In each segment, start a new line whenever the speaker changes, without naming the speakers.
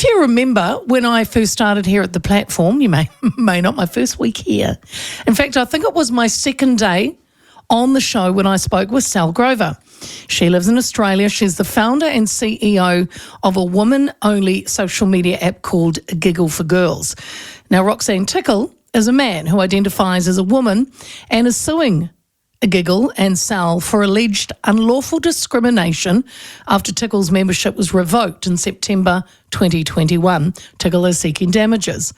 If you remember when I first started here at the platform, you may not, my first week here. In fact, I think it was my second day on the show when I spoke with Sal Grover. She lives in Australia. She's the founder and CEO of a woman-only social media app called Giggle for Girls. Now, Roxanne Tickle is a man who identifies as a woman and is suing Giggle and Sal for alleged unlawful discrimination after Tickle's membership was revoked in September 2021. Tickle is seeking damages.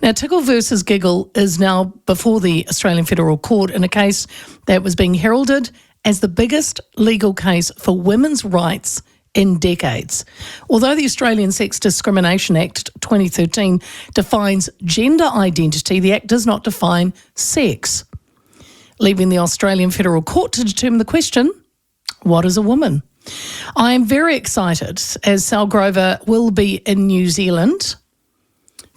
Now, Tickle versus Giggle is now before the Australian Federal Court in a case that was being heralded as the biggest legal case for women's rights in decades. Although the Australian Sex Discrimination Act 2013 defines gender identity, the Act does not define sex, leaving the Australian Federal Court to determine the question, what is a woman? I am very excited as Sal Grover will be in New Zealand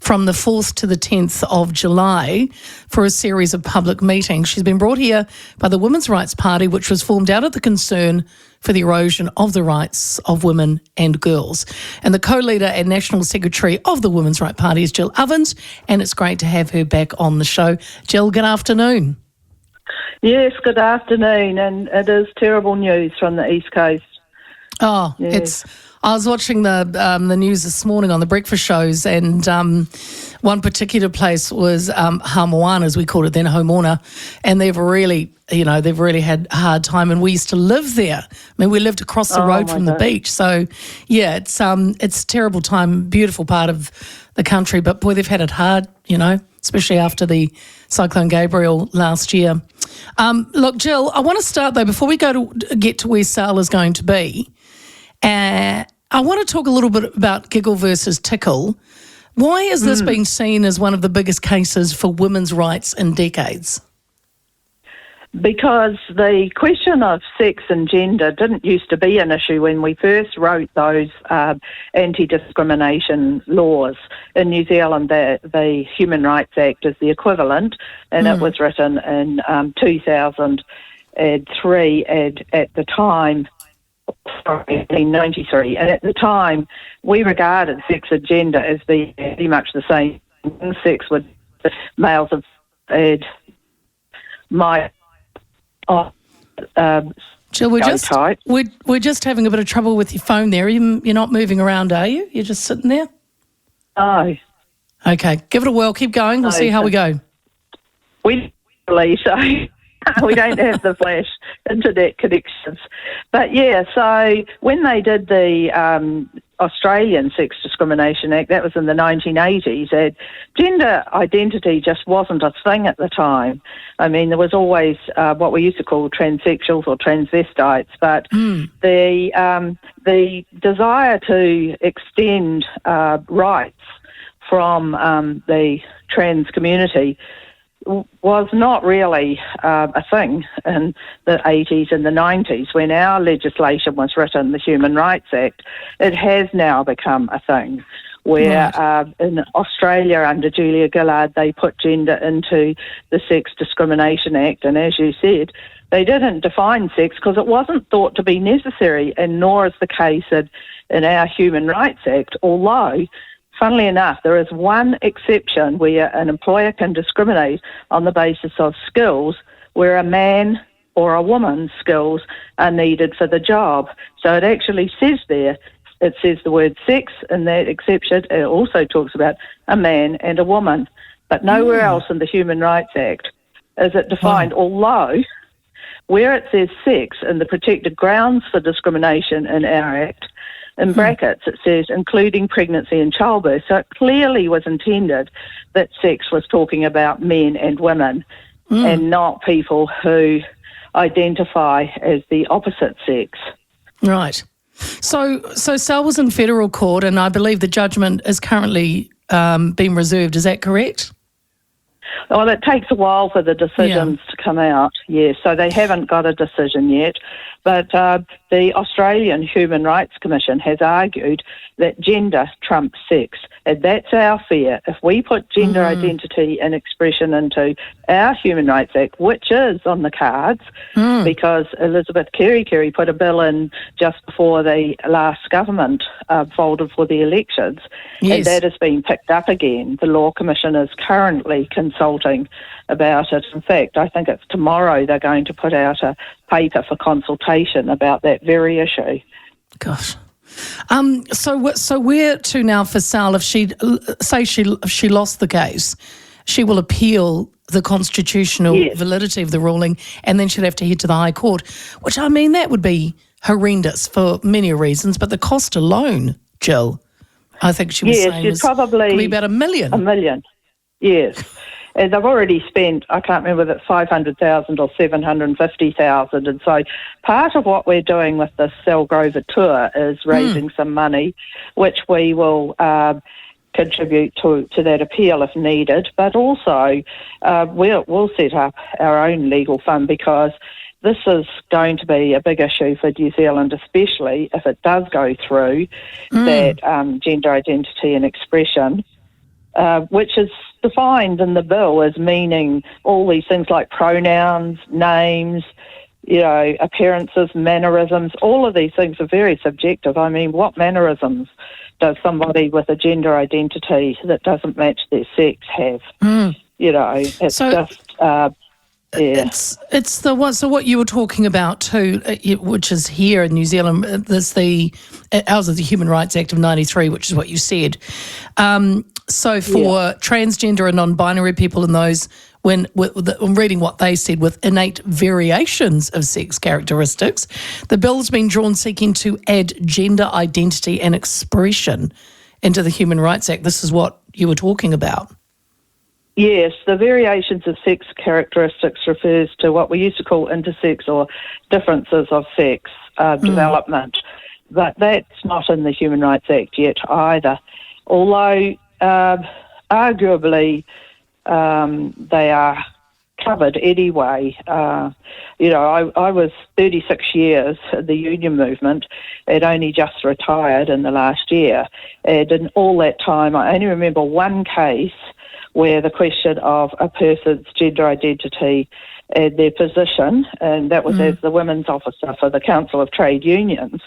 from the 4th to the 10th of July for a series of public meetings. She's been brought here by the Women's Rights Party, which was formed out of the concern for the erosion of the rights of women and girls. And the co-leader and National Secretary of the Women's Rights Party is Jill Ovens, and it's great to have her back on the show. Jill, good afternoon.
Yes, good afternoon, and it is terrible news from the East Coast.
Oh,
yes.
I was watching the news this morning on the breakfast shows, and one particular place was Hamoana, as we called it then, Homona, and they've really had a hard time. And we used to live there. I mean, we lived across the road from the beach, so yeah, it's a terrible time, beautiful part of the country, but boy, they've had it hard, especially after the Cyclone Gabriel last year. Look, Jill, I want to start though, before we get to where Sal is going to be, I want to talk a little bit about Giggle versus Tickle. Why is this being seen as one of the biggest cases for women's rights in decades?
Because the question of sex and gender didn't used to be an issue when we first wrote those anti-discrimination laws. In New Zealand, the Human Rights Act is the equivalent, and it was written in 2003, and at the time, 1993, and at the time, we regarded sex and gender as being pretty much the same. Sex with males have had
Jill, we're just having a bit of trouble with your phone there. You're not moving around, are you? You're just sitting there?
No.
Okay, give it a whirl. Keep going. We'll see how we go.
We believe so. We don't have the flash internet connections. But yeah, so when they did the Australian Sex Discrimination Act, that was in the 1980s, and gender identity just wasn't a thing at the time. I mean, there was always what we used to call transsexuals or transvestites, but the desire to extend rights from the trans community was not really a thing in the 80s and the 90s when our legislation was written, the Human Rights Act. It has now become a thing where in Australia under Julia Gillard they put gender into the Sex Discrimination Act, and as you said, they didn't define sex because it wasn't thought to be necessary, and nor is the case in our Human Rights Act, although funnily enough, there is one exception where an employer can discriminate on the basis of skills where a man or a woman's skills are needed for the job. So it actually says there, it says the word sex in that exception. It also talks about a man and a woman, but nowhere else in the Human Rights Act is it defined, although where it says sex in the protected grounds for discrimination in our Act, in brackets, it says including pregnancy and childbirth. So it clearly was intended that sex was talking about men and women and not people who identify as the opposite sex.
Right. So Sal was in federal court, and I believe the judgment is currently being reserved. Is that correct?
Well, it takes a while for the decisions to come out, yes. So they haven't got a decision yet. But the Australian Human Rights Commission has argued that gender trumps sex. And that's our fear. If we put gender identity and expression into our Human Rights Act, which is on the cards, because Elizabeth Kerry put a bill in just before the last government folded for the elections, and that has been picked up again. The Law Commission is currently consulting about it. In fact, I think it's tomorrow they're going to put out a paper for consultation about that very issue.
Gosh. So where to now for Sal? If she lost the case, she will appeal the constitutional validity of the ruling, and then she'd have to head to the High Court, which, I mean, that would be horrendous for many reasons, but the cost alone, Jill, I think she was saying was probably about $1 million.
$1 million, yes. And they've already spent, I can't remember whether it's 500,000 or 750,000. And so part of what we're doing with this Sal Grover tour is raising some money, which we will contribute to that appeal if needed. But also we'll set up our own legal fund, because this is going to be a big issue for New Zealand, especially if it does go through that gender identity and expression, which is defined in the bill as meaning all these things like pronouns, names, appearances, mannerisms. All of these things are very subjective. I mean, what mannerisms does somebody with a gender identity that doesn't match their sex have? It's just...
It's what you were talking about too, which is here in New Zealand. There's ours is the Human Rights Act of '93, which is what you said. So for transgender and non-binary people and those, when I'm reading what they said, with innate variations of sex characteristics, the bill's been drawn seeking to add gender identity and expression into the Human Rights Act. This is what you were talking about.
Yes, the variations of sex characteristics refers to what we used to call intersex or differences of sex development, but that's not in the Human Rights Act yet either, although arguably they are covered anyway. I was 36 years in the union movement. I'd only just retired in the last year, and in all that time I only remember one case where the question of a person's gender identity and their position, and that was as the women's officer for the Council of Trade Unions,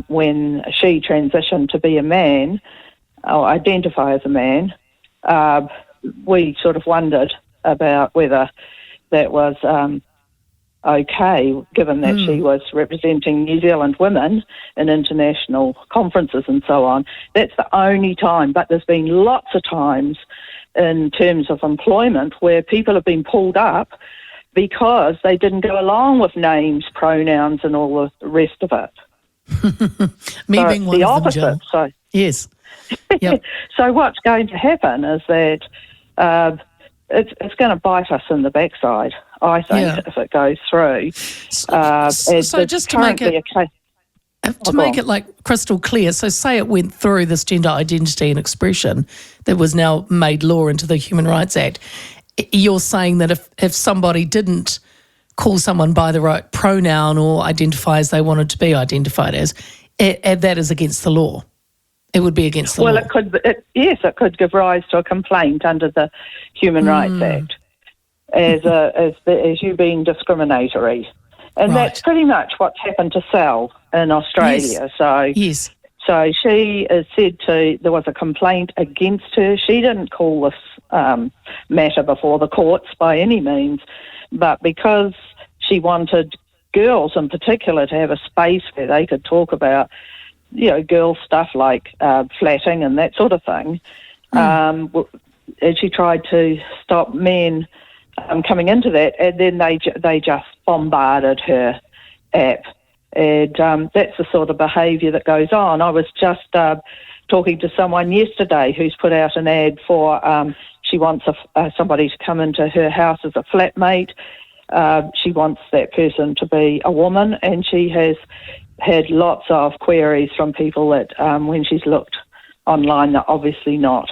when she transitioned to be a man, or identify as a man, we sort of wondered about whether that was okay, given that she was representing New Zealand women in international conferences and so on. That's the only time, but there's been lots of times in terms of employment where people have been pulled up because they didn't go along with names, pronouns and all the rest of it.
Me being one
the
of
opposite.
them, Jill. Yes. Yep.
So what's going to happen is that it's going to bite us in the backside, I think, if it goes through.
So just to make it like crystal clear, so say it went through, this gender identity and expression that was now made law into the Human Rights Act, you're saying that if somebody didn't call someone by the right pronoun or identify as they wanted to be identified as, that is against the law. It would be against the law.
Well, it could give rise to a complaint under the Human Rights Act as you being discriminatory. And that's pretty much what's happened to Sal in Australia.
Yes.
So she is said there was a complaint against her. She didn't call this matter before the courts by any means, but because she wanted girls in particular to have a space where they could talk about, girl stuff like flatting and that sort of thing, and she tried to stop men coming into that, and then they just bombarded her app. And that's the sort of behaviour that goes on. I was just talking to someone yesterday who's put out an ad for she wants somebody to come into her house as a flatmate. She wants that person to be a woman, and she has had lots of queries from people that when she's looked online, they're obviously not